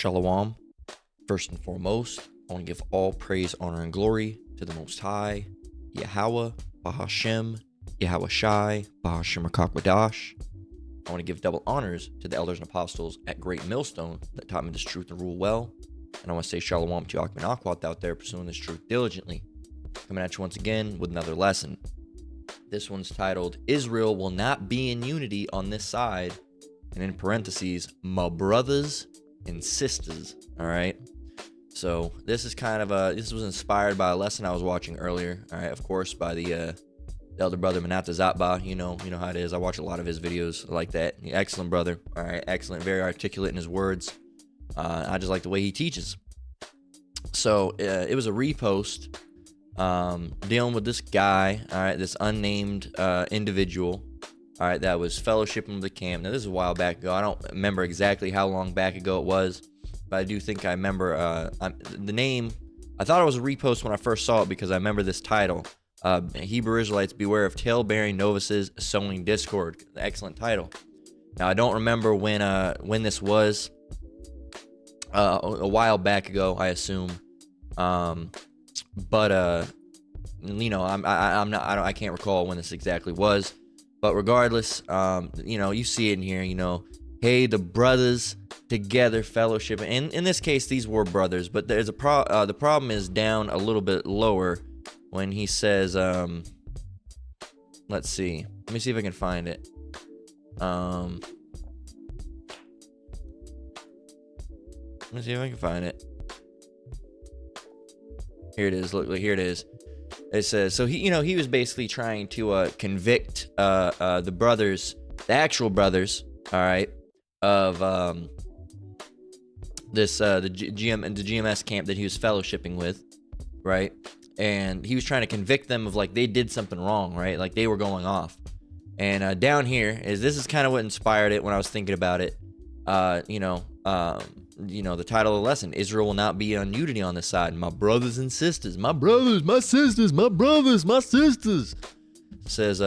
Shalom. First and foremost, I want to give all praise, honor, and glory to the Most High, Yahweh, Bahashem, Yahweh Shai, Bahashem Rakakwadash. I want to give double honors to the elders and apostles at Great Millstone that taught me this truth and rule well. And I want to say Shalom to Akhman Akwat out there pursuing this truth diligently. Coming at you once again with another lesson. This one's titled, Israel will not be in unity on this side. And in parentheses, my brothers and sisters. All right. So this is kind of this was inspired by a lesson I was watching earlier. All right. Of course, by the elder brother Manata Zatba. You know how it is. I watch a lot of his videos like that. Excellent brother. All right. Excellent. Very articulate in his words. I just like the way he teaches. So it was a repost dealing with this guy. All right. This unnamed individual. All right, that was fellowshipping with the camp. Now, this is a while back ago. I don't remember exactly how long back ago it was, but I do think I remember the name. I thought it was a repost when I first saw it because I remember this title, Hebrew Israelites, Beware of Tale-Bearing Novices Sowing Discord. Excellent title. Now, I don't remember when this was, a while back ago, I assume, but I can't recall when this exactly was. But regardless, you see it in here, hey, the brothers together fellowship. And in this case, these were brothers, but there's the problem is down a little bit lower when he says, let's see. Let me see if I can find it. Let me see if I can find it. Here it is. Look, here it is. It says, so he was basically trying to convict the brothers, the actual brothers, all right, of the GMS camp that he was fellowshipping with, right? And he was trying to convict them of like they did something wrong, right? Like they were going off. And down here this is kind of what inspired it when I was thinking about it. The title of the lesson, Israel will not be on unity on this side. My brothers and sisters, my brothers, my sisters, my brothers, my sisters. Says,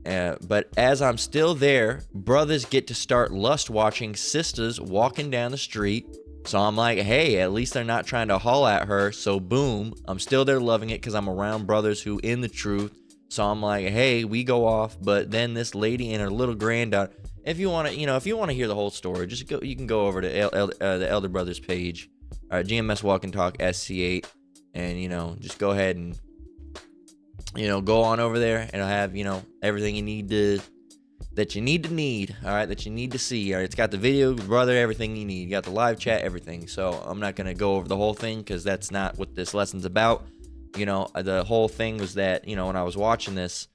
but as I'm still there, brothers get to start lust watching sisters walking down the street. So I'm like, hey, at least they're not trying to haul at her. So boom, I'm still there loving it because I'm around brothers who in the truth. So I'm like, hey, we go off. But then this lady and her little granddaughter. If you want to, hear the whole story, just go. You can go over to the Elder Brothers page, GMS Walk and Talk SC8, and just go ahead and go on over there, and it'll have everything you need that you need. All right, that you need to see. All right, it's got the video, brother, everything you need. You got the live chat, everything. So I'm not gonna go over the whole thing because that's not what this lesson's about. The whole thing was that when I was watching this,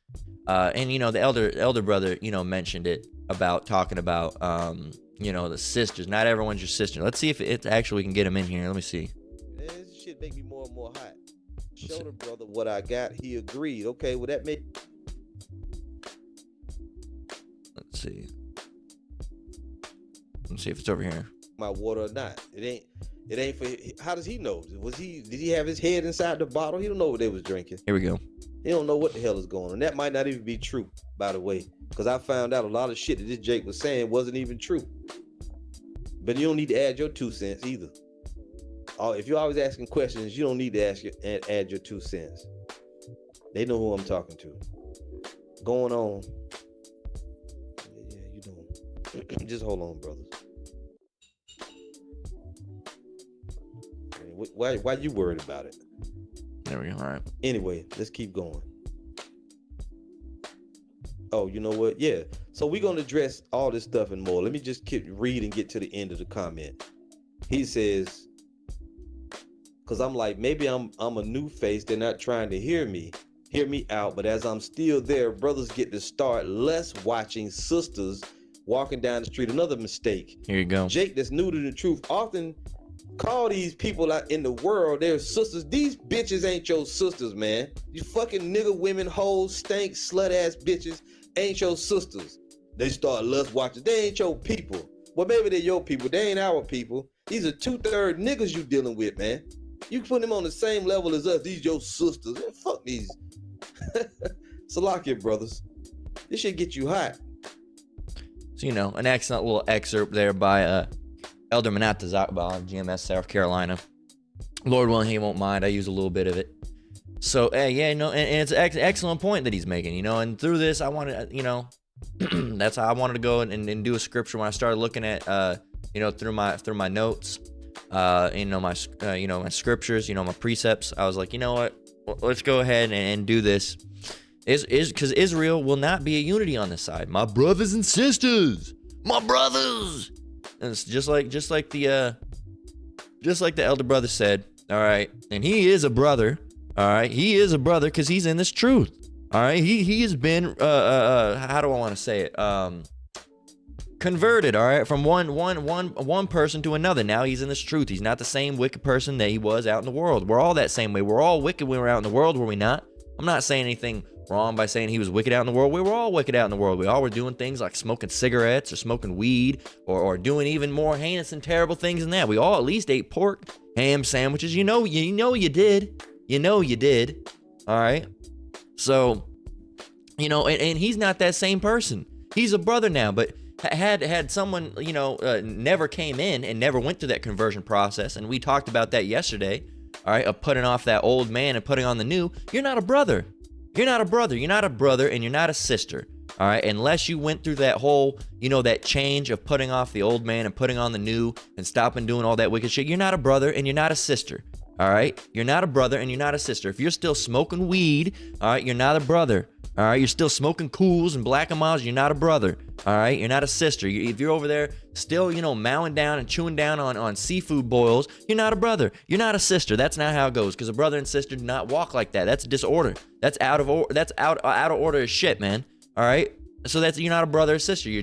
and the elder brother mentioned it. About talking about the sisters. Not everyone's your sister. Let's see if it's actually we can get him in here. Let me see. Man, this shit make me more and more hot. Show the brother what I got. He agreed. Okay, well that make. Let's see. Let's see if it's over here. My water or not? It ain't for. How does he know? Did he have his head inside the bottle? He don't know what they was drinking. Here we go. He don't know what the hell is going on. That might not even be true, by the way. Because I found out a lot of shit that this Jake was saying wasn't even true. But you don't need to add your 2 cents either. If you're always asking questions, you don't need to add your 2 cents. They know who I'm talking to. Going on. Yeah, you don't. Just hold on, brothers. Why you worried about it? There we go. All right. Anyway, let's keep going. Oh, you know what? Yeah. So we're going to address all this stuff and more. Let me just read and get to the end of the comment. He says, because I'm like, maybe I'm a new face. They're not trying to hear me out. But as I'm still there, brothers get to start less watching sisters walking down the street. Another mistake. Here you go. Jake, that's new to the truth, often call these people out in the world their sisters. These bitches ain't your sisters, man. You fucking nigga women, hoes, stank, slut ass bitches ain't your sisters. They start lust watching. They ain't your people. Well, maybe they're your people. They ain't our people. These are 2/3 niggas you dealing with, man. You put them on the same level as us. These your sisters. Man, fuck these. Salakia, brothers. This shit get you hot. So, an excellent little excerpt there by Elder Manata Zakbal, GMS, South Carolina. Lord willing, he won't mind. I use a little bit of it. So, yeah, no, and it's an excellent point that he's making, you know, and through this, I wanted, you know, that's how I wanted to go and do a scripture when I started looking at, you know, through my notes, you know, my scriptures, you know, my precepts. I was like, you know what, let's go ahead and do this. Because Israel will not be a unity on this side. My brothers and sisters, my brothers. And it's just like the elder brother said. All right, and he is a brother. All right, he is a brother because he's in this truth. All right, he has been how do I want to say it? Converted. All right, from one person to another. Now he's in this truth. He's not the same wicked person that he was out in the world. We're all that same way. We're all wicked when we're out in the world, were we not? I'm not saying anything wrong by saying he was wicked out in the world. We were all wicked out in the world. We all were doing things like smoking cigarettes or smoking weed or doing even more heinous and terrible things than that. We all at least ate pork, ham sandwiches. You know you did. You know you did. All right. So, you know, and he's not that same person. He's a brother now, but had someone, you know, never came in and never went through that conversion process, and we talked about that yesterday, all right, of putting off that old man and putting on the new, you're not a brother. You're not a brother. You're not a brother, and you're not a sister. All right, unless you went through that whole, you know, that change of putting off the old man and putting on the new and stopping doing all that wicked shit, you're not a brother and you're not a sister. All right, you're not a brother and you're not a sister. If you're still smoking weed, all right, you're not a brother. All right, you're still smoking Cools and Black and Milds, you're not a brother. All right, you're not a sister. If you're over there still, you know, mowing down and chewing down on seafood boils, you're not a brother. You're not a sister. That's not how it goes, because a brother and sister do not walk like that. That's disorder. That's out of order as shit, man. All right, so you're not a brother or sister. You're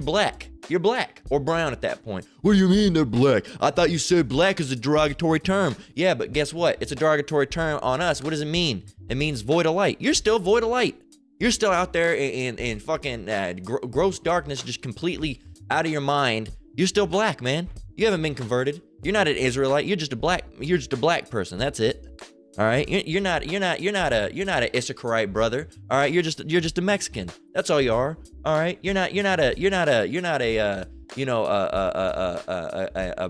black. You're black or brown at that point. What do you mean they're black? I thought you said black is a derogatory term. Yeah, but guess what? It's a derogatory term on us. What does it mean? It means void of light. You're still void of light. You're still out there in fucking gross darkness, just completely out of your mind. You're still black, man. You haven't been converted. You're not an Israelite. You're just a black person. That's it. All right, you're not an Issacharite brother. All right, you're just a Mexican. That's all you are. All right, you're not a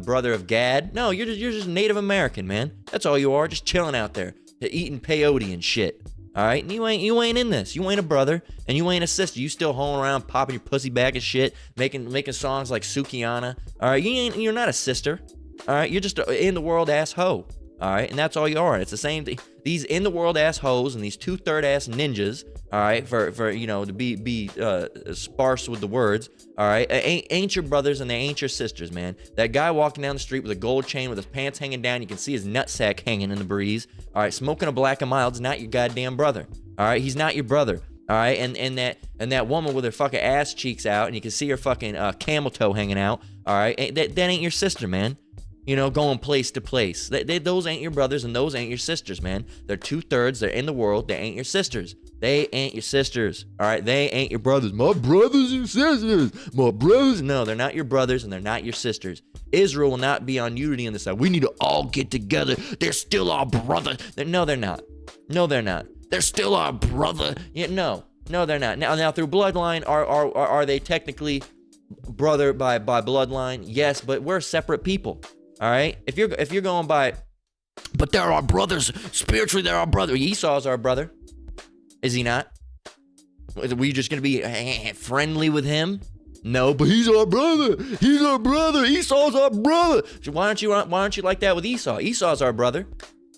brother of Gad. No, you're just Native American, man. That's all you are. Just chilling out there, eating peyote and shit. All right, and you ain't in this. You ain't a brother and you ain't a sister. You still hoeing around, popping your pussy back and shit, making songs like Sukiana. All right, you're not a sister. All right, you're just an in the world ass hoe. All right, and that's all you are. It's the same thing. These in the world ass hoes and these 2/3 ass ninjas. All right, for you know, to be sparse with the words. All right, ain't your brothers and they ain't your sisters, man. That guy walking down the street with a gold chain with his pants hanging down, you can see his nutsack hanging in the breeze. All right, smoking a Black and Mild's not your goddamn brother. All right, he's not your brother. All right, and that woman with her fucking ass cheeks out and you can see her fucking camel toe hanging out. All right, that ain't your sister, man. You know, going place to place. Those ain't your brothers and those ain't your sisters, man. They're 2/3. They're in the world. They ain't your sisters. They ain't your sisters. All right? They ain't your brothers. My brothers and sisters. My brothers. No, they're not your brothers and they're not your sisters. Israel will not be on unity on this side. We need to all get together. They're still our brother. No, they're not. No, they're not. They're still our brother. Yeah, no, they're not. Now through bloodline, are they technically brother by bloodline? Yes, but we're separate people. All right, if you're going by, but they're our brothers spiritually. They're our brother. Esau's our brother, is he not? Are we just gonna be friendly with him? No, but he's our brother. He's our brother. Esau's our brother. So why aren't you like that with Esau? Esau's our brother.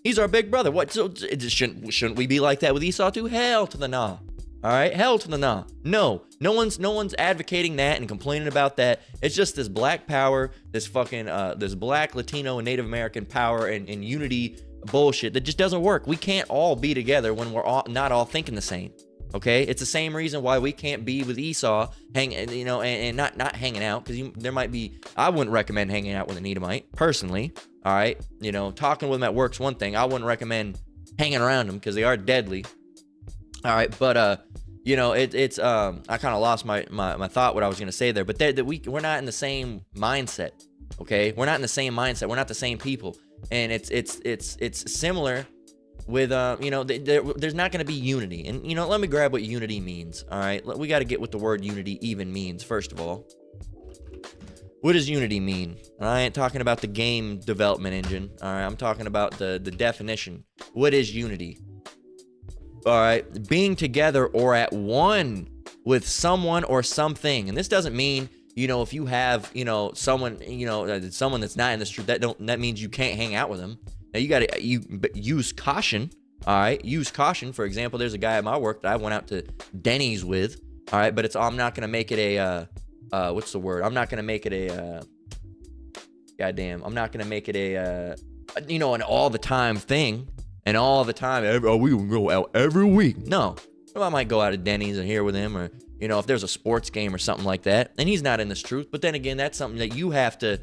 He's our big brother. What? So shouldn't we be like that with Esau too? Hell to the nah. All right, hell to the nah. No one's advocating that and complaining about that. It's just this black power, this fucking this black Latino and Native American power and unity bullshit that just doesn't work. We can't all be together when we're not all thinking the same. Okay, it's the same reason why we can't be with Esau, and not hanging out, because there might be. I wouldn't recommend hanging out with an Edomite personally. All right, talking with them at work's one thing. I wouldn't recommend hanging around them because they are deadly. All right, but it's I kind of lost my thought what I was gonna say there, but we're not in the same mindset. Okay, we're not in the same mindset. We're not the same people, and it's similar with there's not gonna be unity. And let me grab what unity means. All right, we got to get what the word unity even means first of all. What does unity mean? I ain't talking about the game development engine. All right, I'm talking about the definition. What is unity? All right, being together or at one with someone or something. And this doesn't mean, if you have, someone, someone that's not in this truth, that means you can't hang out with them. Now you got to use caution. All right, use caution. For example, there's a guy at my work that I went out to Denny's with. All right, but I'm not gonna make it a what's the word? I'm not gonna make it a goddamn. I'm not gonna make it a an all the time thing. And all the time, we can go out every week. No, I might go out to Denny's and here with him, or if there's a sports game or something like that. And he's not in this truth, but then again, that's something that you have to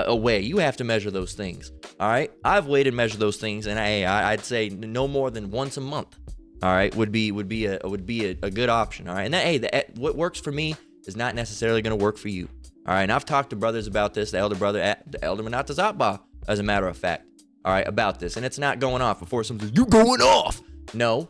weigh. You have to measure those things. All right, I've weighed and measured those things, and I'd say no more than once a month. All right, would be a good option. All right, and what works for me is not necessarily going to work for you. All right, and I've talked to brothers about this. The elder brother, the elder Manatazatba, as a matter of fact. All right, about this, and it's not going off. Before someone says, "You're going off," no,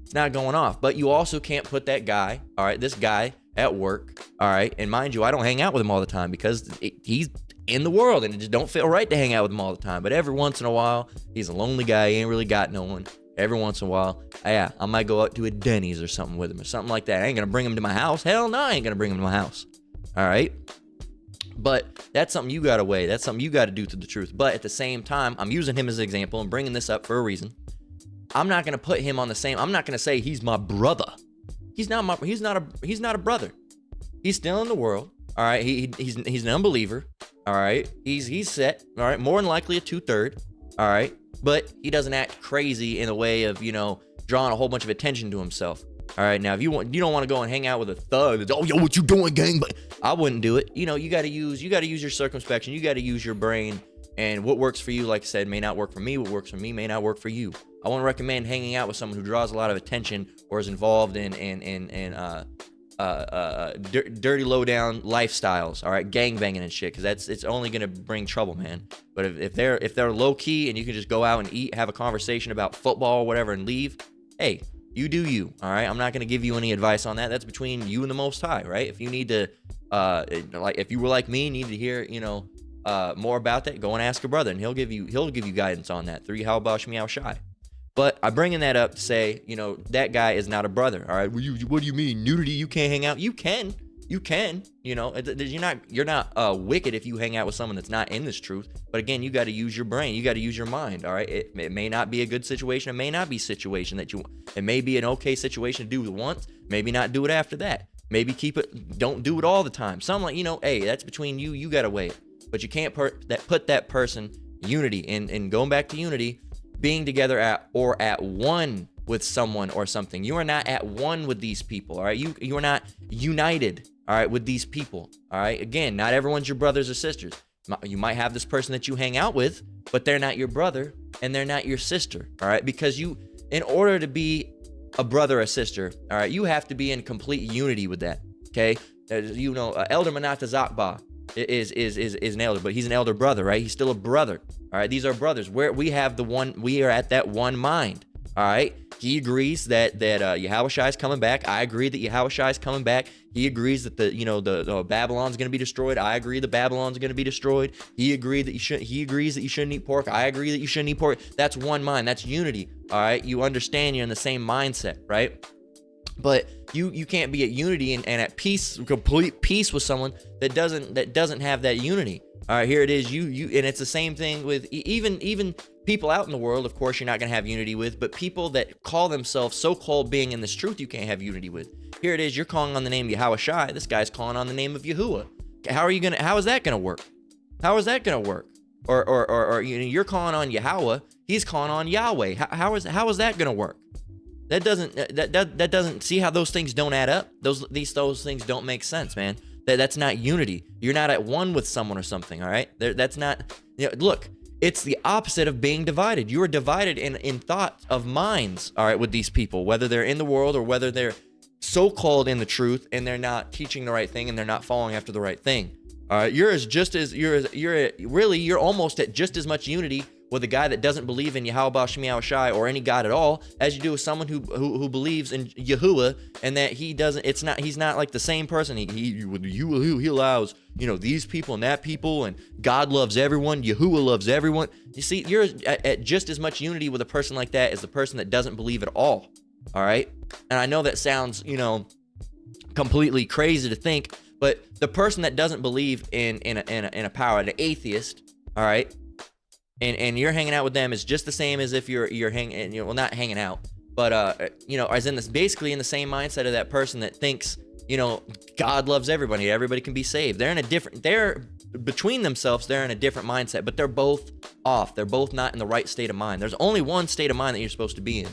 it's not going off. But you also can't put that guy, all right, this guy at work, all right, and mind you, I don't hang out with him all the time because he's in the world, and it just don't feel right to hang out with him all the time. But every once in a while, he's a lonely guy. He ain't really got no one. Every once in a while, I might go out to a Denny's or something with him or something like that. I ain't gonna bring him to my house. Hell no, I ain't gonna bring him to my house. All right. But that's something you got to weigh. That's something you got to do to the truth. But at the same time, I'm using him as an example and bringing this up for a reason. I'm not going to put him on the same. I'm not going to say he's my brother. He's not a brother. He's still in the world. All right. He's an unbeliever. All right. He's set. All right. More than likely a 2/3. All right. But he doesn't act crazy in a way of, drawing a whole bunch of attention to himself. All right, now if you don't want to go and hang out with a thug that's, "Oh, yo, what you doing, gang?" But I wouldn't do it. You got to use your circumspection. You got to use your brain, and what works for you, like I said, may not work for me. What works for me may not work for you. I wouldn't recommend hanging out with someone who draws a lot of attention or is involved in dirty low down lifestyles. All right, gang banging and shit, because it's only gonna bring trouble, man. But if they're low key and you can just go out and eat, have a conversation about football or whatever, and leave, hey. You do you, all right? I'm not going to give you any advice on that. That's between you and the Most High, right? If you need to, if you were like me, need to hear, more about that, go and ask a brother, and he'll give you guidance on that. 3 How About Shmi How Shai. But I'm bringing that up to say, that guy is not a brother, all right? What do you mean, nudity? You can't hang out? You can. You're not wicked if you hang out with someone that's not in this truth. But again, you got to use your brain. You got to use your mind. All right. It may not be a good situation. It may not be a situation that it may be an okay situation to do it once. Maybe not do it after that. Maybe keep it. Don't do it all the time. Something like, hey, that's between you. You got to weigh it. But you can't put that person unity and going back to unity, being together at one with someone or something. You are not at one with these people. All right. You are not united. All right, with these people. All right, again, not everyone's your brothers or sisters. You might have this person that you hang out with, but they're not your brother and they're not your sister. All right, because in order to be a brother or sister, all right, you have to be in complete unity with that. Okay, Elder Manata Zakba is an elder, but he's an elder brother, right? He's still a brother. All right, these are brothers. We are at that one mind. All right, he agrees that Yahushua is coming back. I agree that Yahushua is coming back. He agrees that the Babylon's going to be destroyed. I agree the Babylon's going to be destroyed. He agrees that you shouldn't eat pork. I agree that you shouldn't eat pork. That's one mind. That's unity. All right, you understand you're in the same mindset, right? But you can't be at unity and at peace, complete peace with someone that doesn't have that unity. All right, here it is. You and it's the same thing with even people out in the world. Of course, you're not going to have unity with, but people that call themselves so-called being in this truth, you can't have unity with. Here it is. You're calling on the name Yahushua. This guy's calling on the name of Yahuwah. How is that going to work? How is that going to work? Or you're calling on Yahweh. He's calling on Yahweh. How is that going to work? That doesn't see how those things don't add up. Those things don't make sense, man. That's not unity. You're not at one with someone or something, all right? That's not, look, it's the opposite of being divided. You are divided in thoughts of minds, all right, with these people, whether they're in the world or whether they're so-called in the truth and they're not teaching the right thing and they're not following after the right thing. All right, you're almost at just as much unity with a guy that doesn't believe in Yahweh Shem Shai or any God at all as you do with someone who believes in Yahuwah, and that he's not like the same person. He allows, these people and that people, and God loves everyone, Yahuwah loves everyone. You see, you're at just as much unity with a person like that as the person that doesn't believe at all. All right. And I know that sounds, completely crazy to think, but the person that doesn't believe in a power, the atheist, all right, and you're hanging out with them is just the same as if you're hanging, not hanging out, but as in this, basically in the same mindset of that person that thinks, God loves everybody can be saved. They're between themselves, they're in a different mindset, but they're both off. They're both not in the right state of mind. There's only one state of mind that you're supposed to be in,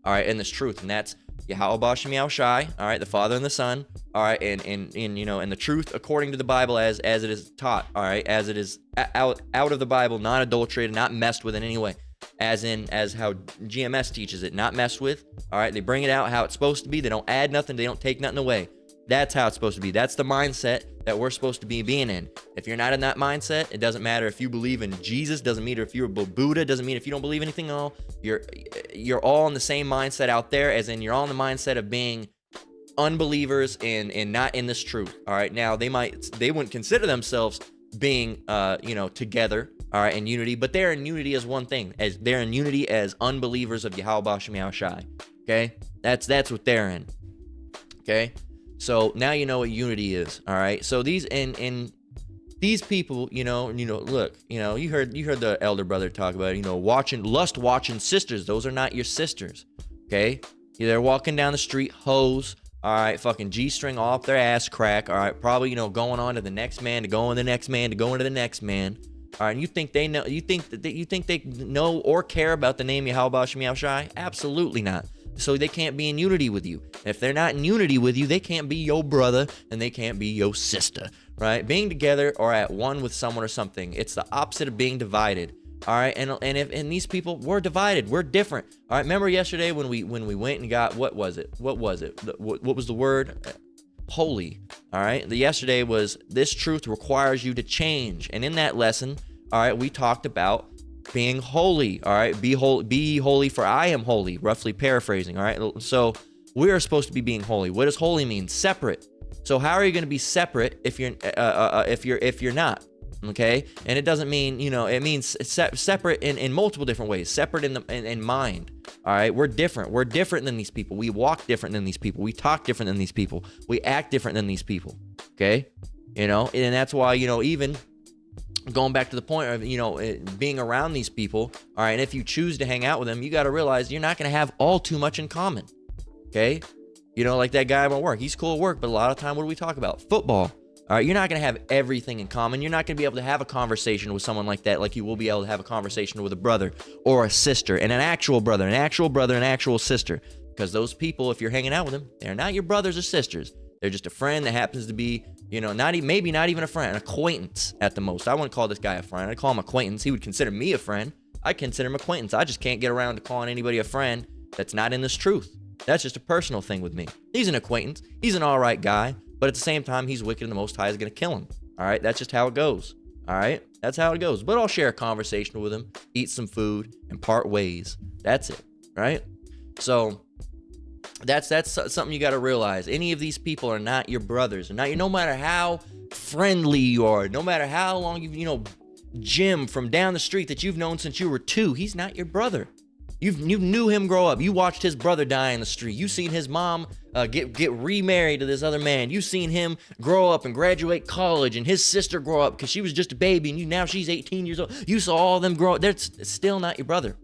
all right, in this truth, and that's Yahweh Shem Shai, all right, the Father and the Son, all right, and the truth according to the Bible as it is taught, all right, as it is out of the Bible, not adulterated, not messed with in any way, as how GMS teaches it, not messed with, all right. They bring it out how it's supposed to be. They don't add nothing. They don't take nothing away. That's how it's supposed to be. That's the mindset that we're supposed to be being in. If you're not in that mindset, it doesn't matter if you believe in Jesus, doesn't matter if you're Buddha, doesn't mean if you don't believe anything at all. You're all in the same mindset out there, as in you're all in the mindset of being unbelievers and not in this truth. All right. Now they wouldn't consider themselves being together, all right, in unity, but they're in unity as one thing, as they're in unity as unbelievers of Yahweh Shem Shai. Okay, that's what they're in. Okay. So now you know what unity is, all right? So these and these people, look, you heard the elder brother talk about, watching sisters. Those are not your sisters, okay? They're walking down the street, hoes, all right, fucking G-string off their ass crack, all right, probably, going on to the next man, to going to the next man, to going to the next man, all right, and you think they know, you think they know or care about the name Yahweh Shem Shai? Absolutely not. So they can't be in unity with you. If they're not in unity with you, they can't be your brother and they can't be your sister, right? Being together or at one with someone or something, it's the opposite of being divided, all right? And these people, we're divided, we're different, all right? Remember yesterday when we went and got, what was it? What was the word? Holy, all right? Yesterday was, this truth requires you to change. And in that lesson, all right, we talked about being holy, all right? Be holy, for I am holy, roughly paraphrasing, all right? So we are supposed to be being holy. What does holy mean? Separate. So how are you going to be separate if you're not? Okay, and it doesn't mean, it means separate in multiple different ways. Separate in mind. All right, we're different. We're different than these people. We walk different than these people. We talk different than these people. We act different than these people. Okay, and that's why even going back to the point of, being around these people, all right, and if you choose to hang out with them, you got to realize you're not going to have all too much in common, okay? Like that guy at my work, he's cool at work, but a lot of time, what do we talk about? Football, all right? You're not going to have everything in common. You're not going to be able to have a conversation with someone like that like you will be able to have a conversation with a brother or a sister, and an actual brother, an actual sister, because those people, if you're hanging out with them, they're not your brothers or sisters. They're just a friend that happens to be, maybe not even a friend, an acquaintance at the most. I wouldn't call this guy a friend. I'd call him acquaintance. He would consider me a friend. I consider him acquaintance. I just can't get around to calling anybody a friend that's not in this truth. That's just a personal thing with me. He's an acquaintance. He's an all right guy, but at the same time, he's wicked and the Most High is going to kill him. All right? That's just how it goes. All right? That's how it goes. But I'll share a conversation with him, eat some food, and part ways. That's it. Right? So that's something you got to realize. Any of these people are not your brothers. No matter how friendly you are, no matter how long you've, Jim from down the street that you've known since you were 2, he's not your brother. You knew him grow up. You watched his brother die in the street. You seen his mom get remarried to this other man. You seen him grow up and graduate college, and his sister grow up because she was just a baby, and now she's 18 years old. You saw all of them grow up. That's still not your brother.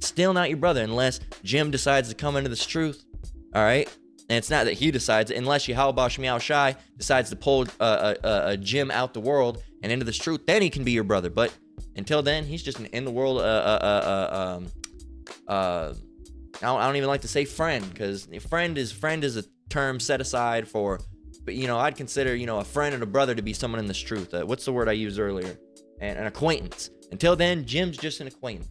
Still not your brother unless Jim decides to come into this truth. All right? And it's not that he decides, unless Yahweh Shem Shai decides to pull a Jim out the world and into this truth, then he can be your brother. But until then, he's just an in the world I don't even like to say friend, because friend is a term set aside for, but I'd consider a friend and a brother to be someone in this truth. What's the word I used earlier? And an acquaintance. Until then, Jim's just an acquaintance.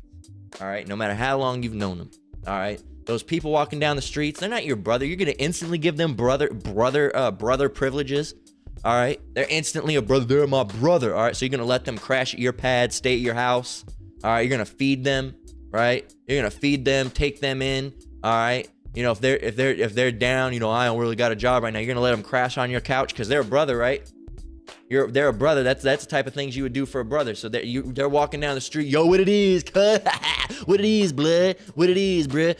All right, no matter how long you've known them. All right, those people walking down the streets, they're not your brother. You're gonna instantly give them brother privileges. All right, they're instantly a brother. They're my brother. All right, so you're gonna let them crash at your pad, stay at your house. All right, you're gonna feed them, right? You're gonna feed them, take them in. All right, you know, if they're down, you know, I don't really got a job right now. You're gonna let them crash on your couch because they're a brother, right? They're a brother. That's the type of things you would do for a brother. So they're walking down the street. Yo, what it is, cuz? What it is, blood? What it is, bruh?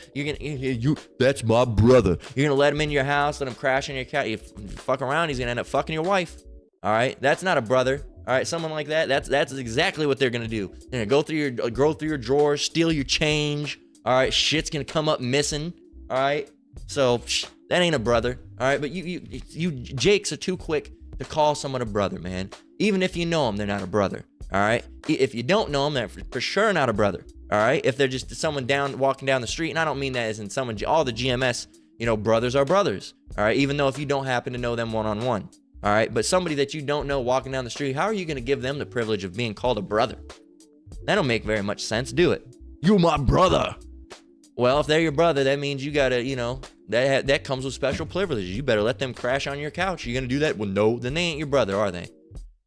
That's my brother. You're gonna let him in your house, let him crash on your couch. You fuck around, he's gonna end up fucking your wife. All right, that's not a brother. All right, someone like that. That's exactly what they're gonna do. They're gonna go through your drawers, steal your change. All right, shit's gonna come up missing. All right, so that ain't a brother. All right, but you Jakes are too quick to call someone a brother, man. Even if you know them, they're not a brother. All right. If you don't know them, they're for sure not a brother. All right. If they're just someone walking down the street, and I don't mean that as in someone. All the GMS, you know, brothers are brothers. All right. Even though if you don't happen to know them one-on-one. All right. But somebody that you don't know walking down the street, how are you going to give them the privilege of being called a brother? That don't make very much sense, do it? You my brother. Well, if they're your brother, that means you gotta, you know, that comes with special privileges. You better let them crash on your couch. You gonna do that? Well, no, then they ain't your brother, are they?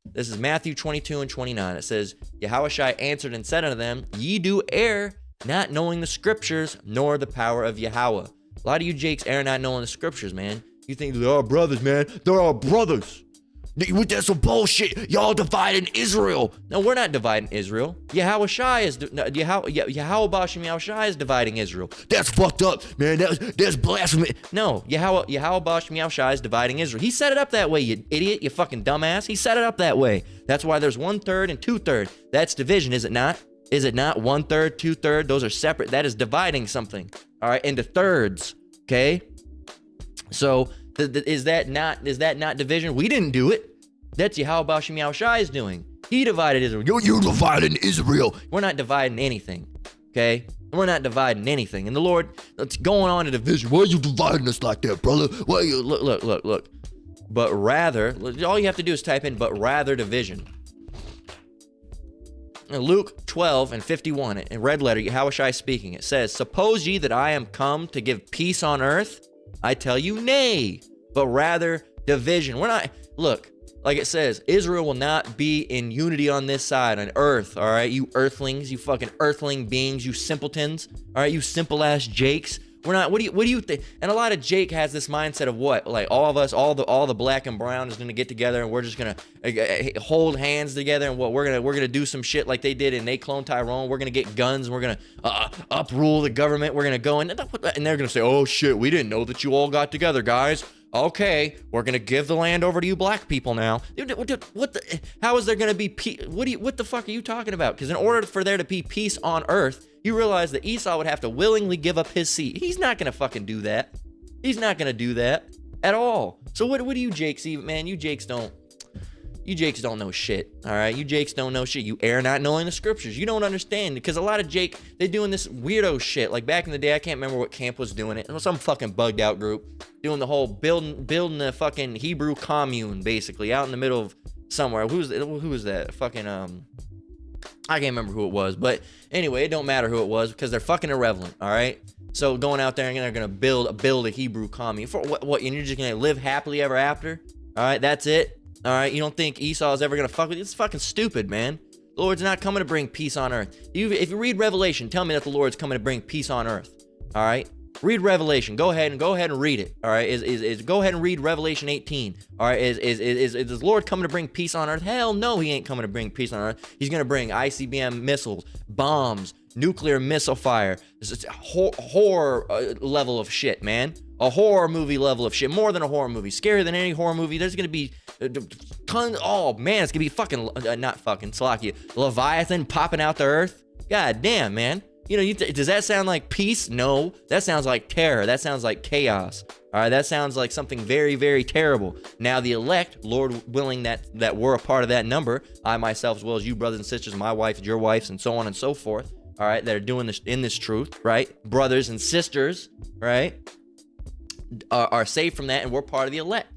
This is Matthew 22 and 29. It says, Yahushua answered and said unto them, Ye do err, not knowing the scriptures, nor the power of Yahweh. A lot of you Jakes err not knowing the scriptures, man. You think they're our brothers, man. They're our brothers. That's some bullshit. Y'all dividing Israel. No, we're not dividing Israel. Yahushua is dividing Israel. That's fucked up, man. That's blasphemy. No, Yahushua is dividing Israel. He set it up that way, you idiot, you fucking dumbass. He set it up that way. That's why there's 1/3 and 2/3. That's division, is it not? Is it not? 1/3, 2/3. Those are separate. That is dividing something. All right, into thirds. Okay. So is that not division? We didn't do it. That's Yahushua is doing. He divided Israel. You dividing Israel. We're not dividing anything. Okay? We're not dividing anything. And the Lord, it's going on a division. Why are you dividing us like that, brother? Why are you look. But rather, all you have to do is type in but rather division. Luke 12 and 51, in red letter, Yahushua speaking. It says, Suppose ye that I am come to give peace on earth? I tell you, nay, but rather division. We're not, look, like it says, Israel will not be in unity on this side, on earth, all right? You earthlings, you fucking earthling beings, you simpletons, all right? You simple-ass Jakes. We're not, what do you think? And a lot of Jake has this mindset of what? Like all of us, all the black and brown is going to get together and we're just going to hold hands together and what? We're going to do some shit like they did and they cloned Tyrone. We're going to get guns and we're going to uprule the government. We're going to go and they're going to say, oh shit, we didn't know that you all got together, guys. Okay, we're gonna give the land over to you black people now. How is there gonna be peace? What the fuck are you talking about? Because in order for there to be peace on earth, you realize that Esau would have to willingly give up his seat. He's not gonna fucking do that. He's not gonna do that at all. So what do you Jakes even, man? You Jakes don't know shit, all right? You Jakes don't know shit. You err not knowing the scriptures. You don't understand because a lot of Jake, they're doing this weirdo shit. Like back in the day, I can't remember what camp was doing it. It was some fucking bugged out group doing the whole building a fucking Hebrew commune, basically, out in the middle of somewhere. Who was that? Fucking, I can't remember who it was. But anyway, it don't matter who it was because they're fucking irrelevant, all right? So going out there and they're going to build a Hebrew commune. For what, and you're just going to live happily ever after? All right, that's it? All right, you don't think Esau is ever going to fuck with you? It's fucking stupid, man. The Lord's not coming to bring peace on earth. If you read Revelation, tell me that the Lord's coming to bring peace on earth. All right? Read Revelation. Go ahead and read it. All right? Go ahead and read Revelation 18. All right? Is the Lord coming to bring peace on earth? Hell no, he ain't coming to bring peace on earth. He's going to bring ICBM missiles, bombs, nuclear missile fire. It's a horror level of shit, man. A horror movie level of shit. More than a horror movie. Scarier than any horror movie. There's going to be tons. Oh, man. It's going to be fucking, not fucking, Salakia. Leviathan popping out the earth. God damn, man. You know, does that sound like peace? No. That sounds like terror. That sounds like chaos. All right. That sounds like something very, very terrible. Now, the elect, Lord willing that we're a part of that number, I myself, as well as you, brothers and sisters, my wife, your wives, and so on and so forth. All right. That are doing this in this truth, right? Brothers and sisters, right? Are saved from that, and we're part of the elect.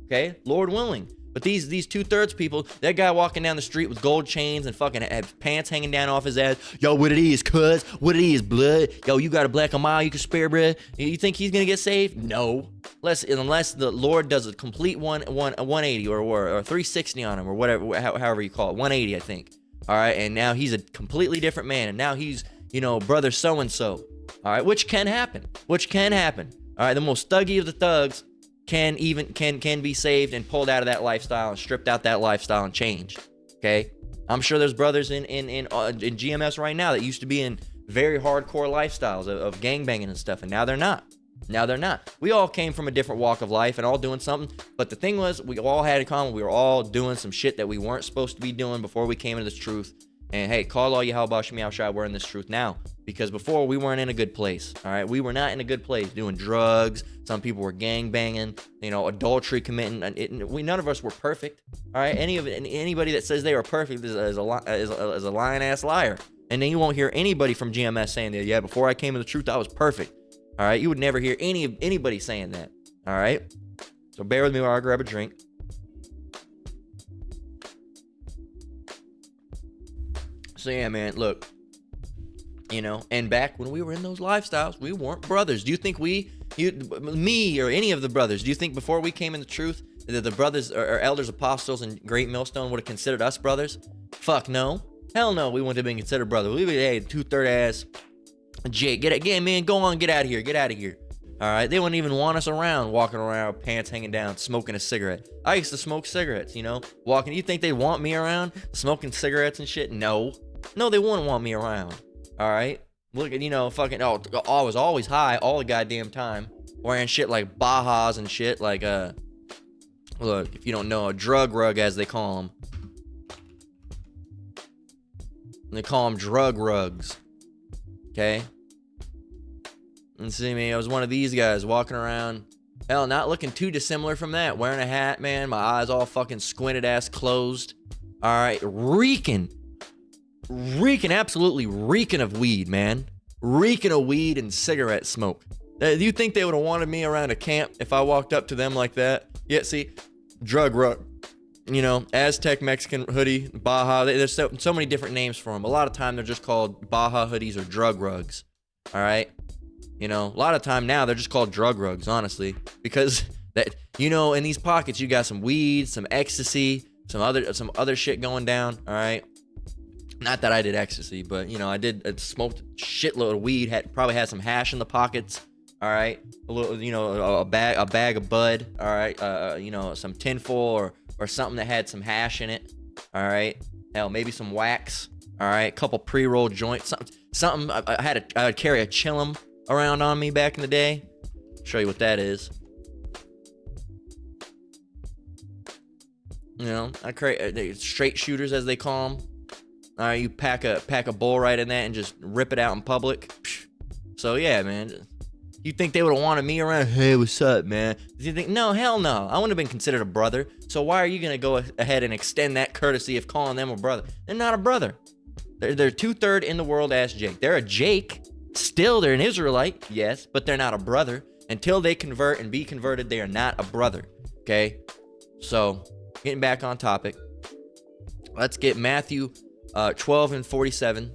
Okay, Lord willing. But these 2/3 people, that guy walking down the street with gold chains and fucking pants hanging down off his ass. Yo, what it is, cuz? What it is, blood? Yo, you got a black a mile you can spare, bruh? You think he's gonna get saved? No. Unless the Lord does a complete 180 or 360 on him or whatever, however you call it, 180, I think. All right, and now he's a completely different man, and now he's, brother so and so. All right, which can happen. All right, the most thuggy of the thugs can be saved and pulled out of that lifestyle and stripped out that lifestyle and changed. Okay, I'm sure there's brothers in GMS right now that used to be in very hardcore lifestyles of gangbanging and stuff, and now they're not. We all came from a different walk of life and all doing something, but the thing was, we all had in common, we were all doing some shit that we weren't supposed to be doing before we came into this truth. And hey, call all you Yahweh Shem Yahushua, we're in this truth now. Because before, we weren't in a good place, all right? We were not in a good place, doing drugs. Some people were gang banging, adultery committing. None of us were perfect, all right? Anybody that says they are perfect is a lying-ass liar. And then you won't hear anybody from GMS saying that, yeah, before I came to the truth, I was perfect, all right? You would never hear anybody saying that, all right? So bear with me while I grab a drink. So yeah, man, look, and back when we were in those lifestyles, we weren't brothers. Do you think me or any of the brothers, do you think before we came in the truth that the brothers or elders, apostles, and great millstone would have considered us brothers? Fuck no. Hell no, we wouldn't have been considered brothers. We'd be, hey, 2/3 ass Jake, get man, go on, get out of here. All right, they wouldn't even want us around, walking around with pants hanging down, smoking a cigarette. I used to smoke cigarettes, walking. You think they want me around smoking cigarettes and shit? No, they wouldn't want me around. All right, look at I was always high all the goddamn time, wearing shit like Bahas and shit like look, if you don't know, a drug rug as they call them. They call them drug rugs. Okay. And see me, I was one of these guys walking around, hell, not looking too dissimilar from that, wearing a hat, man, my eyes all fucking squinted ass closed. All right, reeking, absolutely reeking of weed, man. Reeking of weed and cigarette smoke. Do you think they would have wanted me around a camp if I walked up to them like that? Yeah, see, drug rug, Aztec Mexican hoodie, Baja. There's so many different names for them. A lot of time they're just called Baja hoodies or drug rugs. All right, a lot of time now they're just called drug rugs, honestly, because that in these pockets you got some weed, some ecstasy, some other shit going down. All right. Not that I did ecstasy, but I smoked a shitload of weed. Probably had some hash in the pockets. All right, a little, a bag of bud. All right, some tinfoil or something that had some hash in it. All right, hell, maybe some wax. All right, a couple pre-rolled joints. Something. I would carry a chillum around on me back in the day. Show you what that is. I carry straight shooters as they call them. All right, you pack a bowl right in that and just rip it out in public. So yeah, man. You think they would have wanted me around? Hey, what's up, man? Do you think? No, hell no. I wouldn't have been considered a brother. So why are you gonna go ahead and extend that courtesy of calling them a brother? They're not a brother. They're 2/3 in the world ass Jake. They're a Jake. Still, they're an Israelite, yes, but they're not a brother. Until they convert and be converted, they are not a brother. Okay. So getting back on topic, let's get Matthew 12 and 47,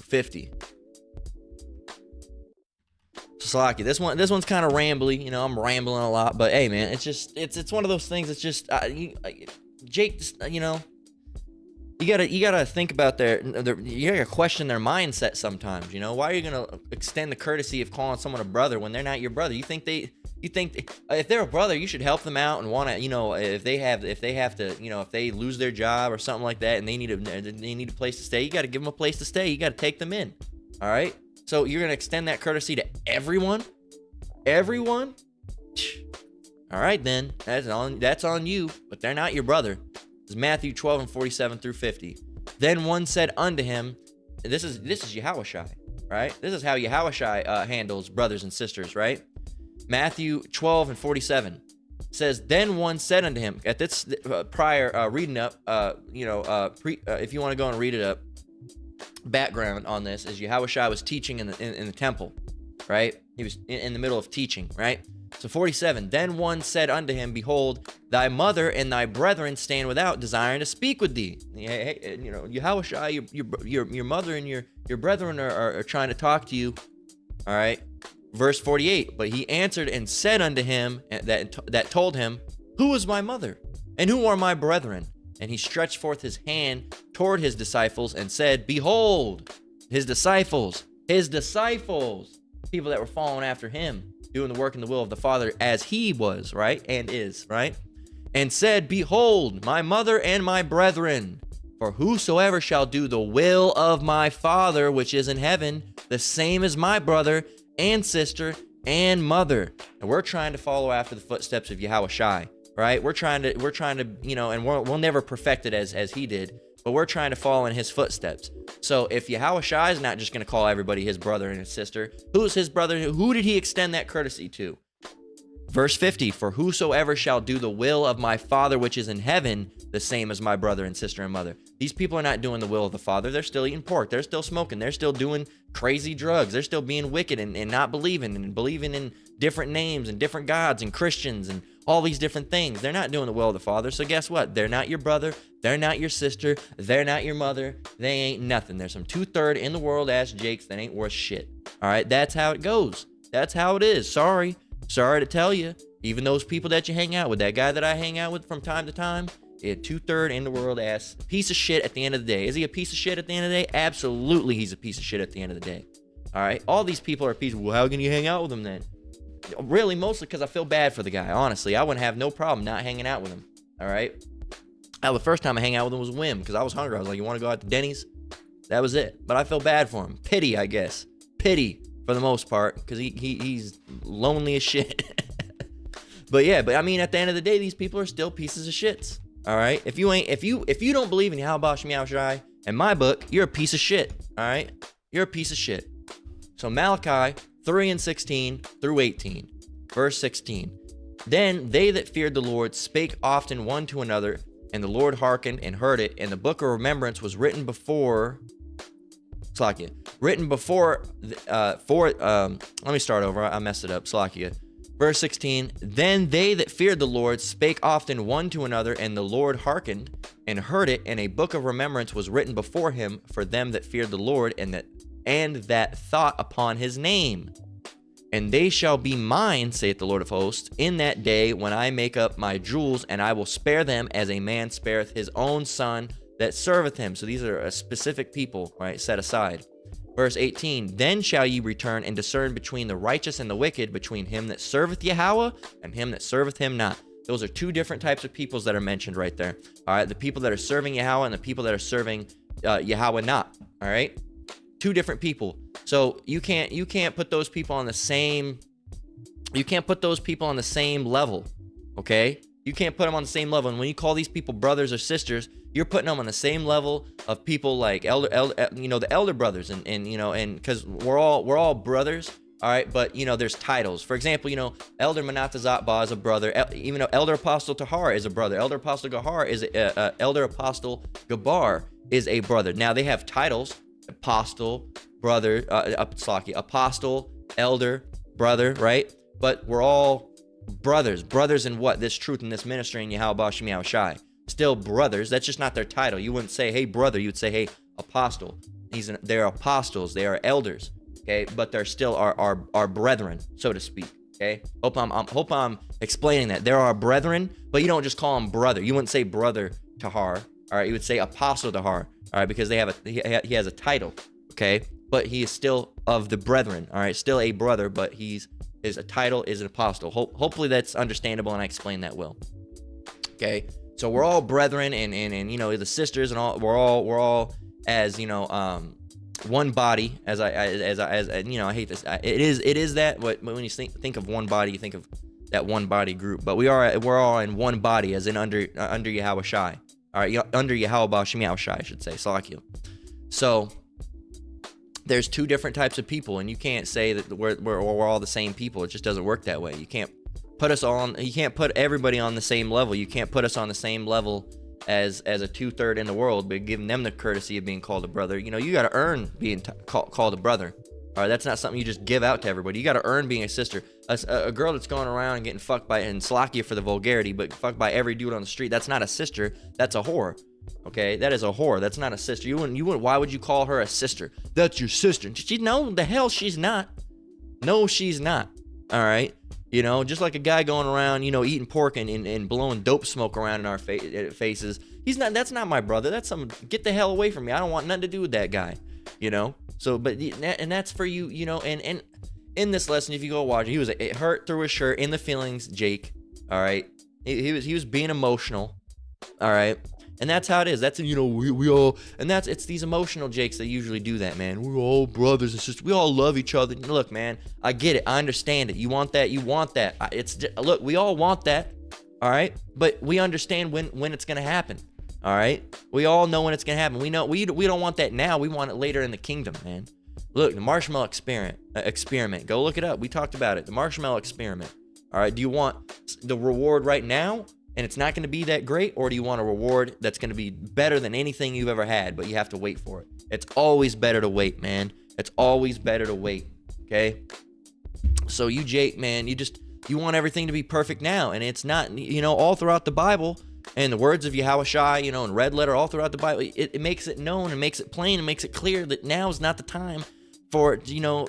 50. So Salaki, this one's kind of rambly. I'm rambling a lot, but hey, man, it's one of those things. It's just Jake, you gotta think about you gotta question their mindset sometimes. Why are you gonna extend the courtesy of calling someone a brother when they're not your brother? You think if they're a brother, you should help them out and want to, if they lose their job or something like that and they need a place to stay, you got to give them a place to stay. You got to take them in. All right. So you're going to extend that courtesy to everyone? All right, then that's on you, but they're not your brother. This is Matthew 12 and 47 through 50. Then one said unto him, this is Yahushai, right? This is how Yahushai handles brothers and sisters, right? Matthew 12 and 47 says, then one said unto him, at this prior reading up, if you want to go and read it up, background on this is Yahushua was teaching in the temple, right? He was in the middle of teaching, right? So 47, then one said unto him, behold, thy mother and thy brethren stand without, desiring to speak with thee. Hey, Yahushua, your mother and your brethren are trying to talk to you, all right? Verse 48, but he answered and said unto him that told him, who is my mother and who are my brethren? And he stretched forth his hand toward his disciples and said, behold, his disciples, people that were following after him, doing the work in the will of the Father as he was, right? And is, right? And said, behold, my mother and my brethren, for whosoever shall do the will of my Father which is in heaven, the same is my brother and sister and mother. And we're trying to follow after the footsteps of Yahushua, right? We're trying to, you know, and we'll never perfect it as he did, but we're trying to follow in his footsteps. So if Yahushua is not just going to call everybody his brother and his sister, who's his brother? Who did he extend that courtesy to? Verse 50, for whosoever shall do the will of my Father which is in heaven, the same as my brother and sister and mother. These people are not doing the will of the Father. They're still eating pork. They're still smoking. They're still doing crazy drugs. They're still being wicked and not believing in different names and different gods and Christians and all these different things. They're not doing the will of the Father. So guess what? They're not your brother. They're not your sister. They're not your mother. They ain't nothing. There's some 2/3 in the world ass jakes that ain't worth shit. All right, that's how it goes. That's how it is. Sorry to tell you. Even those people that you hang out with, that guy that I hang out with from time to time, a 2/3 in the world ass piece of shit at the end of the day. Is he a piece of shit at the end of the day? Absolutely, he's a piece of shit at the end of the day. All right, all these people are pieces. Well, how can you hang out with them then? Really, mostly because I feel bad for the guy. Honestly, I wouldn't have no problem not hanging out with him. All right. Hell, the first time I hang out with him was whim because I was hungry. I was like, "You want to go out to Denny's?" That was it. But I feel bad for him. Pity, I guess. Pity for the most part because he's lonely as shit. But yeah, I mean, at the end of the day, these people are still pieces of shits. All right. If you don't believe in Yahweh Shem Yahushai, in my book, you're a piece of shit. All right. You're a piece of shit. So Malachi 3:16 through 18, verse 16. Then they that feared the Lord spake often one to another, and the Lord hearkened and heard it. And the book of remembrance was written before. Slakia. Written before. Let me start over. I messed it up. Slakia. Verse 16, then they that feared the Lord spake often one to another, and the Lord hearkened and heard it, and a book of remembrance was written before him for them that feared the Lord and that thought upon his name. And they shall be mine, saith the Lord of hosts, in that day when I make up my jewels, and I will spare them as a man spareth his own son that serveth him. So these are a specific people, right, set aside. Verse 18, then shall ye return and discern between the righteous and the wicked, between him that serveth Yahweh and him that serveth him not. Those are two different types of peoples that are mentioned right there. All right, the people that are serving Yahweh and the people that are serving Yahweh not. All right, two different people. So you can't put those people on the same. You can't put those people on the same level. Okay, you can't put them on the same level. And when you call these people brothers or sisters, you're putting them on the same level of people like the elder brothers, and because we're all brothers, all right. But there's titles. For example, Elder Manatazatba is a brother. Even though Elder Apostle Tahar is a brother. Elder Apostle Gahar is Elder Apostle Gabar is a brother. Now they have titles: apostle, brother, apostle, elder, brother, right? But we're all brothers in what? This truth and this ministry in Yahweh Shem Yahushai. Still brothers. That's just not their title. You wouldn't say, hey, brother. You would say, hey, apostle. They're apostles. They are elders. Okay, but they're still our brethren, so to speak. Okay, hope I'm explaining that. There are brethren, but you don't just call them brother. You wouldn't say brother Tahar. All right, you would say apostle Tahar. All right, because he has a title. Okay, but he is still of the brethren. All right, still a brother, but his title is an apostle. Hopefully that's understandable, and I explained that well. Okay. So we're all brethren, and the sisters, and all we're all as one body. As I hate this. It is that. But when you think of one body, you think of that one body group. But we're all in one body, as in under Yahweh Shai. All right, under Yahweh Shem Yahushai, I should say. Salakia. So there's two different types of people, and you can't say that we're all the same people. It just doesn't work that way. You can't put everybody on the same level. You can't put us on the same level as a 2/3 in the world, but giving them the courtesy of being called a brother. You got to earn being called a brother. All right, that's not something you just give out to everybody. You got to earn being a sister. A girl that's going around and getting fucked by, and Slakia for the vulgarity, but fucked by every dude on the street, that's not a sister. That's a whore. Okay, that is a whore. That's not a sister. You wouldn't. Why would you call her a sister? That's your sister. No, the hell she's not. No, she's not. All right. Just like a guy going around, eating pork and blowing dope smoke around in our faces. That's not my brother. That's some, get the hell away from me. I don't want nothing to do with that guy, you know? So, but, and that's for you, you know, and in this lesson, if you go watch it, it hurt through his shirt, in the feelings, Jake, all right? He was being emotional, all right? And that's how it is. That's, you know, we all, and it's these emotional Jakes that usually do that, man. We're all brothers and sisters. We all love each other. Look, man, I get it. I understand it. You want that. Look, we all want that, all right? But we understand when it's going to happen, all right? We all know when it's going to happen. We know we don't want that now. We want it later in the kingdom, man. Look, the marshmallow experiment. Go look it up. We talked about it. The marshmallow experiment. All right, do you want the reward right now and it's not going to be that great, or do you want a reward that's going to be better than anything you've ever had, but you have to wait for it? It's always better to wait, man. It's always better to wait, okay? So you, Jake, man, you want everything to be perfect now, and it's not, you know, all throughout the Bible, and the words of Yahushua, you know, in red letter all throughout the Bible, it makes it known and makes it plain and makes it clear that now is not the time for, you know,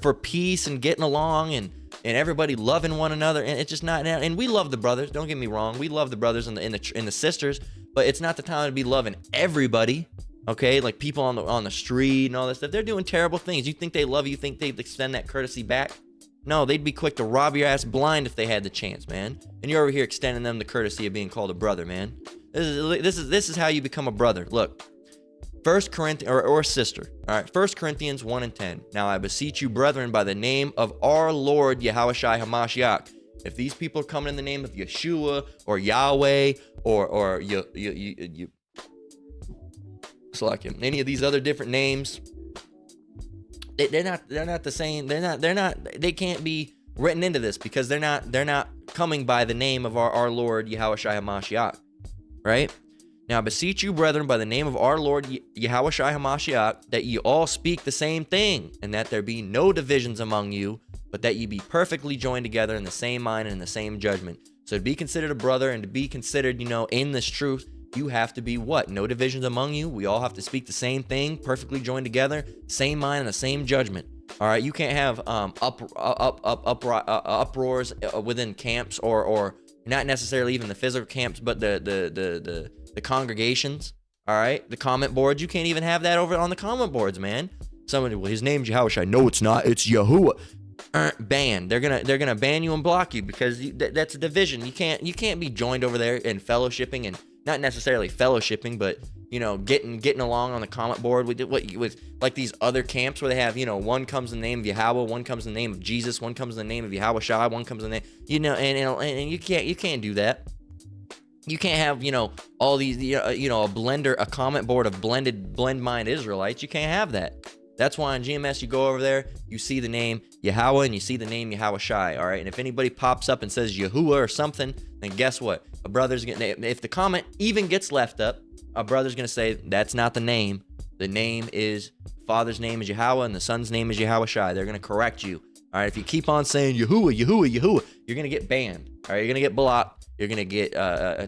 for peace and getting along and everybody loving one another. And it's just not, and we love the brothers, don't get me wrong, we love the brothers and the sisters, but it's not the time to be loving everybody, okay? Like people on the street and all that stuff, they're doing terrible things. You think they love you, think they'd extend that courtesy back? No, they'd be quick to rob your ass blind if they had the chance, man. And you're over here extending them the courtesy of being called a brother, man. This is how you become a brother. Look, 1 Corinthians or sister. All right, 1 Corinthians 1:10. Now I beseech you, brethren, by the name of our Lord Yahushua Hamashiach. If these people are coming in the name of Yeshua or Yahweh or any of these other different names, they're not the same. They can't be written into this because they're not coming by the name of our Lord Yahushua Hamashiach, right? Now beseech you, brethren, by the name of our Lord Yahushua Hamashiach, that ye all speak the same thing, and that there be no divisions among you, but that ye be perfectly joined together in the same mind and in the same judgment. So to be considered a brother and to be considered, you know, in this truth, you have to be what? No divisions among you. We all have to speak the same thing, perfectly joined together, same mind and the same judgment. All right, you can't have uproars within camps or not necessarily even the physical camps, but the congregations. All right, the comment boards. You can't even have that over on the comment boards, man. Someone, well, his name's Yahushua. No, it's not. It's Yahuwah. Banned. They're gonna ban you and block you because that's a division. You can't be joined over there in fellowshipping, and not necessarily fellowshipping, but you know, getting along on the comment board with like these other camps where they have, you know, one comes in the name of Yahweh, one comes in the name of Jesus, one comes in the name of Yahushua, one comes in the name, you know, and you can't do that. You can't have, you know, all these, you know, a comment board of blend mind Israelites. You can't have that. That's why in GMS you go over there, you see the name Yahweh and you see the name Yahushai, all right? And if anybody pops up and says Yahuwah or something, then guess what? A brother's gonna, if the comment even gets left up, a brother's gonna say that's not the name. The name is, Father's name is Yahweh and the Son's name is Yahushai. They're gonna correct you, all right? If you keep on saying Yahuwah, you're gonna get banned, all right? You're gonna get blocked. You're gonna get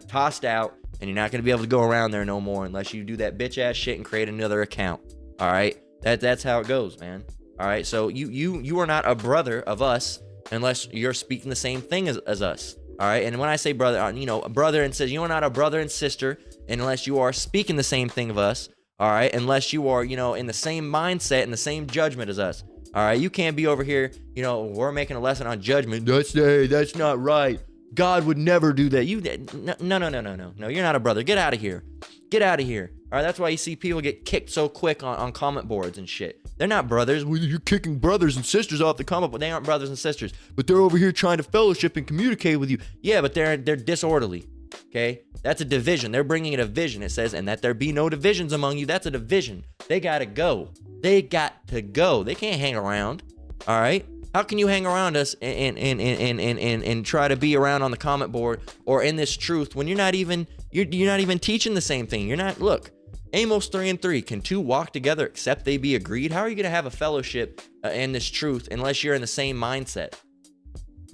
tossed out, and you're not gonna be able to go around there no more unless you do that bitch ass shit and create another account, all right? That's how it goes, man. All right, so you are not a brother of us unless you're speaking the same thing as us. All right, and when I say brother, you know, brother and says you are not a brother and sister unless you are speaking the same thing of us. All right, unless you are, you know, in the same mindset and the same judgment as us. All right, you can't be over here, you know, we're making a lesson on judgment. That's not right. God would never do that. No. You're not a brother. Get out of here. Get out of here. All right, that's why you see people get kicked so quick on comment boards and shit. They're not brothers. Well, you're kicking brothers and sisters off the comment board. They aren't brothers and sisters, but they're over here trying to fellowship and communicate with you. Yeah, but they're disorderly. Okay, that's a division. They're bringing a division. It says, and that there be no divisions among you. That's a division. They gotta go. They got to go. They can't hang around. All right. How can you hang around us and try to be around on the comment board or in this truth when you're not even teaching the same thing? You're not. Look, Amos 3:3. Can two walk together except they be agreed? How are you going to have a fellowship in this truth unless you're in the same mindset?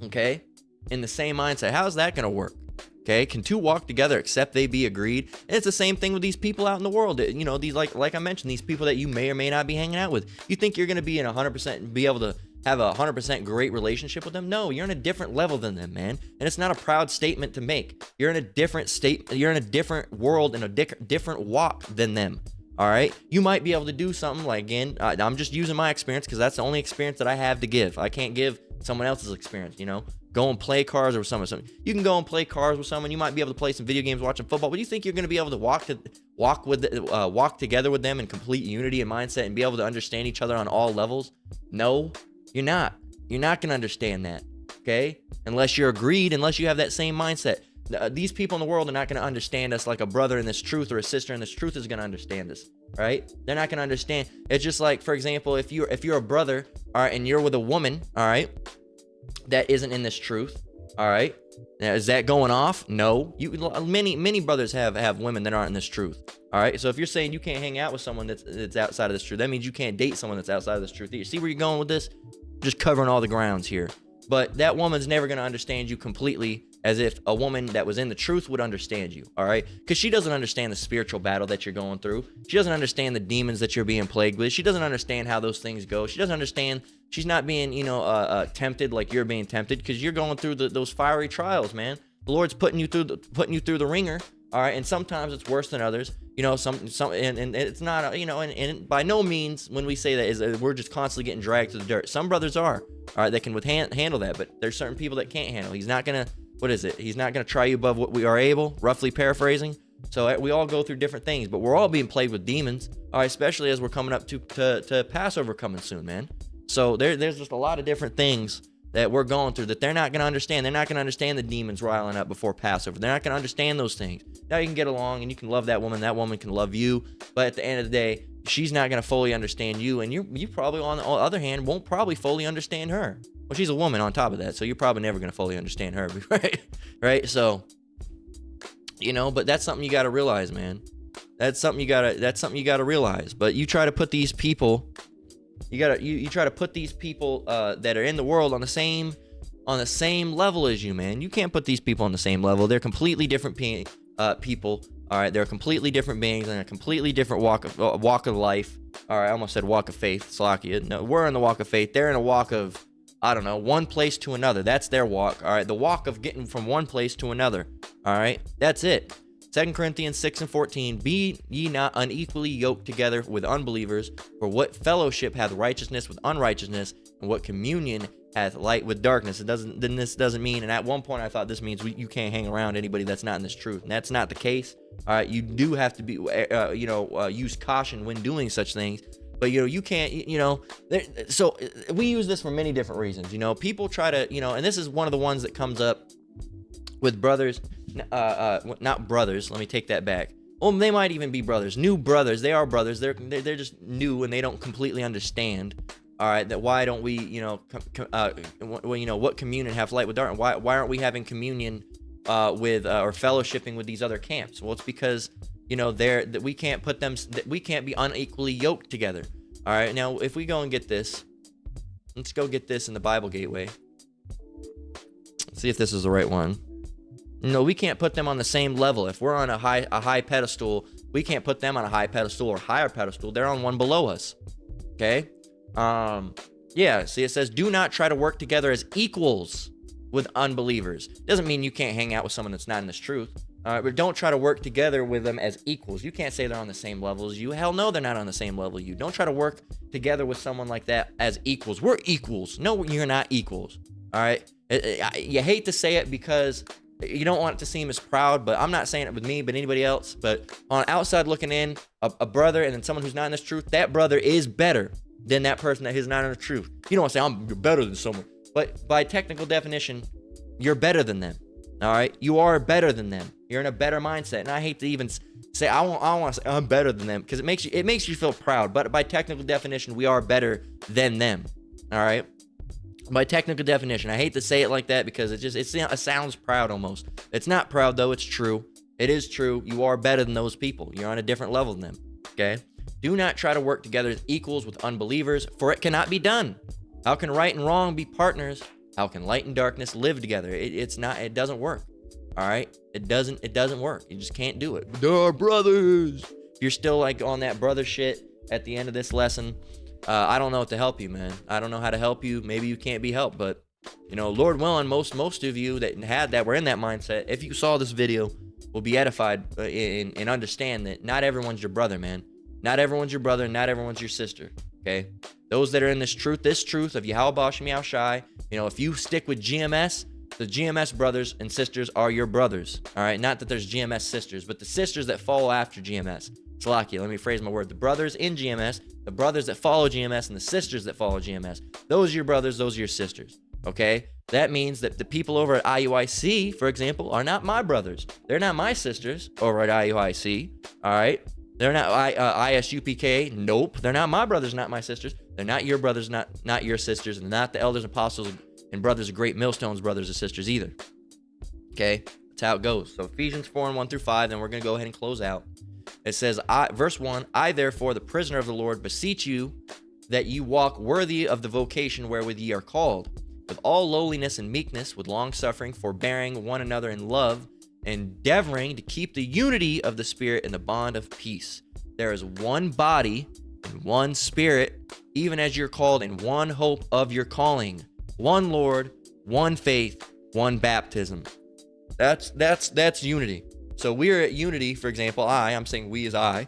Okay, in the same mindset. How's that going to work? Okay, can two walk together except they be agreed? And it's the same thing with these people out in the world. You know, these like I mentioned, these people that you may or may not be hanging out with. You think you're going to be in 100% be able to have a 100% great relationship with them? No, you're in a different level than them, man. And it's not a proud statement to make. You're in a different state. You're in a different world and a different walk than them. All right. You might be able to do something like, again, I'm just using my experience because that's the only experience that I have to give. I can't give someone else's experience, go and play cards or something. You can go and play cards with someone. You might be able to play some video games, watching football, but you think you're going to be able to walk together with them in complete unity and mindset and be able to understand each other on all levels? No, you're not. You're not going to understand that. Okay. Unless you're agreed, unless you have that same mindset. These people in the world are not going to understand us like a brother in this truth or a sister in this truth is going to understand us, right? They're not going to understand. It's just like, for example, if you're a brother, all right, and you're with a woman, all right, that isn't in this truth, all right. Now, is that going off? No. Many brothers have women that aren't in this truth, all right. So if you're saying you can't hang out with someone that's outside of this truth, that means you can't date someone that's outside of this truth. You see where you're going with this? Just covering all the grounds here. But that woman's never going to understand you completely as if a woman that was in the truth would understand you, all right? Because she doesn't understand the spiritual battle that you're going through. She doesn't understand the demons that you're being plagued with. She doesn't understand how those things go. She doesn't understand. She's not being, tempted like you're being tempted because you're going through those fiery trials, man. The Lord's putting you through the ringer, all right? And sometimes it's worse than others. And it's not, and by no means when we say that is we're just constantly getting dragged to the dirt. Some brothers are, all right, that can handle that, but there's certain people that can't handle. He's not gonna, He's not gonna try you above what we are able, roughly paraphrasing. So we all go through different things, but we're all being plagued with demons, all right, especially as we're coming up to Passover coming soon, man. So there's just a lot of different things that we're going through that they're not going to understand. They're not going to understand the demons riling up before Passover. They're not going to understand those things. Now you can get along and you can love that woman can love you, but at the end of the day, she's not going to fully understand you, and you probably, on the other hand, won't probably fully understand her. Well, she's a woman on top of that, so you're probably never going to fully understand her, right? So, but that's something you got to realize, man. That's something you got to realize. But you try to put these people, you try to put these people that are in the world on the same level as you, man. You can't put these people on the same level. They're completely different people. All right, they're completely different beings in a completely different walk of life. All right, I almost said walk of faith. Slakia. No, we're in the walk of faith. They're in a walk of, I don't know, one place to another. That's their walk. All right, the walk of getting from one place to another. All right, that's it. 2 Corinthians 6:14, be ye not unequally yoked together with unbelievers, for what fellowship hath righteousness with unrighteousness, and what communion hath light with darkness. This doesn't mean, and at one point I thought this means you can't hang around anybody that's not in this truth, and that's not the case. All right, you do have to be, use caution when doing such things, but you can't, so we use this for many different reasons. People try to, and this is one of the ones that comes up with brothers. Not brothers, let me take that back. Well, they might even be brothers, new brothers. They are brothers. They're just new and they don't completely understand. All right, that why don't we, what communion have light with darkness? Why aren't we having communion with or fellowshipping with these other camps? Well, it's because that we can't put them, that we can't be unequally yoked together. All right, now if we go and get this, let's go get this in the Bible Gateway. Let's see if this is the right one. No, we can't put them on the same level. If we're on a high pedestal, we can't put them on a high pedestal or higher pedestal. They're on one below us. Okay? See, it says, do not try to work together as equals with unbelievers. Doesn't mean you can't hang out with someone that's not in this truth. But don't try to work together with them as equals. You can't say they're on the same level as you. Hell no, they're not on the same level as you. Don't try to work together with someone like that as equals. We're equals. No, you're not equals. All right? You hate to say it because you don't want it to seem as proud, but I'm not saying it with me, but anybody else. But on outside looking in, a brother and then someone who's not in this truth, that brother is better than that person that is not in the truth. You don't want to say, you're better than someone. But by technical definition, you're better than them. All right? You are better than them. You're in a better mindset. And I hate to even say, I want to say I'm better than them because it makes you feel proud. But by technical definition, we are better than them. All right? By technical definition, I hate to say it like that because it sounds proud almost. It's not proud though, it's true. It is true. You are better than those people. You're on a different level than them. Okay? Do not try to work together as equals with unbelievers, for it cannot be done. How can right and wrong be partners? How can light and darkness live together? It doesn't work. All right? It doesn't work. You just can't do it. They're brothers. If you're still like on that brother shit at the end of this lesson, I don't know what to help you, man. I don't know how to help you. Maybe you can't be helped, but Lord willing, most of you that were in that mindset, if you saw this video, will be edified and understand that not everyone's your brother, man. Not everyone's your brother, not everyone's your sister. Okay, those that are in this truth of Yahweh B'Hashem Yahushai, if you stick with GMS, the GMS brothers and sisters are your brothers. All right, not that there's GMS sisters, but the sisters that follow after GMS. Salakia, let me phrase my word. The brothers in GMS, the brothers that follow GMS, and the sisters that follow GMS. Those are your brothers, those are your sisters. Okay? That means that the people over at IUIC, for example, are not my brothers. They're not my sisters over at IUIC. All right? They're not ISUPK. Nope. They're not my brothers, not my sisters. They're not your brothers, not your sisters, and not the elders, apostles, and brothers of great millstones, brothers and sisters either. Okay? That's how it goes. So Ephesians 4:1-5, then we're going to go ahead and close out. It says, verse 1, I therefore, the prisoner of the Lord, beseech you that you walk worthy of the vocation wherewith ye are called, with all lowliness and meekness, with long-suffering, forbearing one another in love, endeavoring to keep the unity of the Spirit in the bond of peace. There is one body and one Spirit, even as you're called in one hope of your calling, one Lord, one faith, one baptism. That's unity. So we're at unity, for example, I'm saying we as I,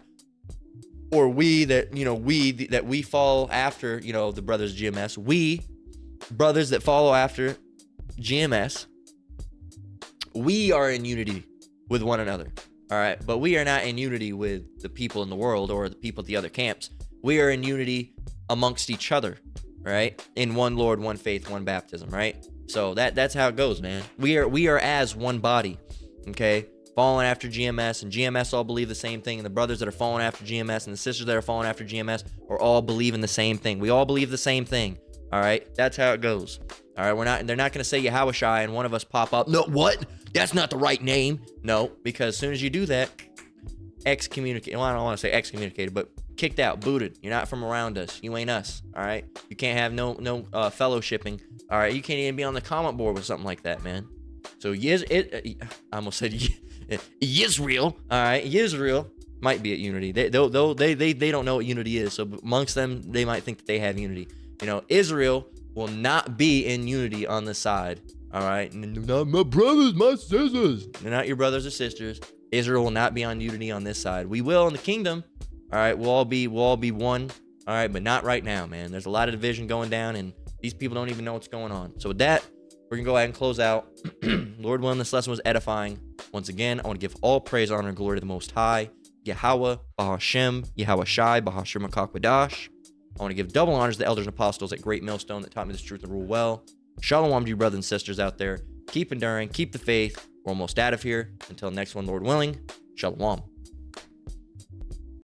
or we that, that we follow after, the brothers GMS, we brothers that follow after GMS, we are in unity with one another. All right. But we are not in unity with the people in the world or the people at the other camps. We are in unity amongst each other, right? In one Lord, one faith, one baptism, right? So that's how it goes, man. We are as one body, okay? Following after GMS, and GMS all believe the same thing, and the brothers that are following after GMS and the sisters that are following after GMS are all believing the same thing. We all believe the same thing. All right, that's how it goes. All right, they're not going to say Yahushai and one of us pop up. No, what? That's not the right name. No, because as soon as you do that, excommunicated. Well, I don't want to say excommunicated, but kicked out, booted. You're not from around us. You ain't us. All right, you can't have no fellowshipping. All right, you can't even be on the comment board with something like that, man. So I almost said Yisrael. All right, Yisrael might be at unity. They don't know what unity is. So amongst them, they might think that they have unity. Israel will not be in unity on this side. All right, not my brothers, my sisters. They're not your brothers or sisters. Israel will not be on unity on this side. We will in the kingdom. All right, we'll all be one. All right, but not right now, man. There's a lot of division going down, and these people don't even know what's going on. So with that, we're gonna go ahead and close out. Lord willing, this lesson was edifying. Once again, I want to give all praise, honor, and glory to the Most High, Yahweh, B'Hashem, Yahushai, B'Hashem Akakwadash. I want to give double honors to the elders and apostles at Great Millstone that taught me this truth and rule well. Shalom to you brothers and sisters out there. Keep enduring, keep the faith. We're almost out of here. Until next one, Lord willing. Shalom.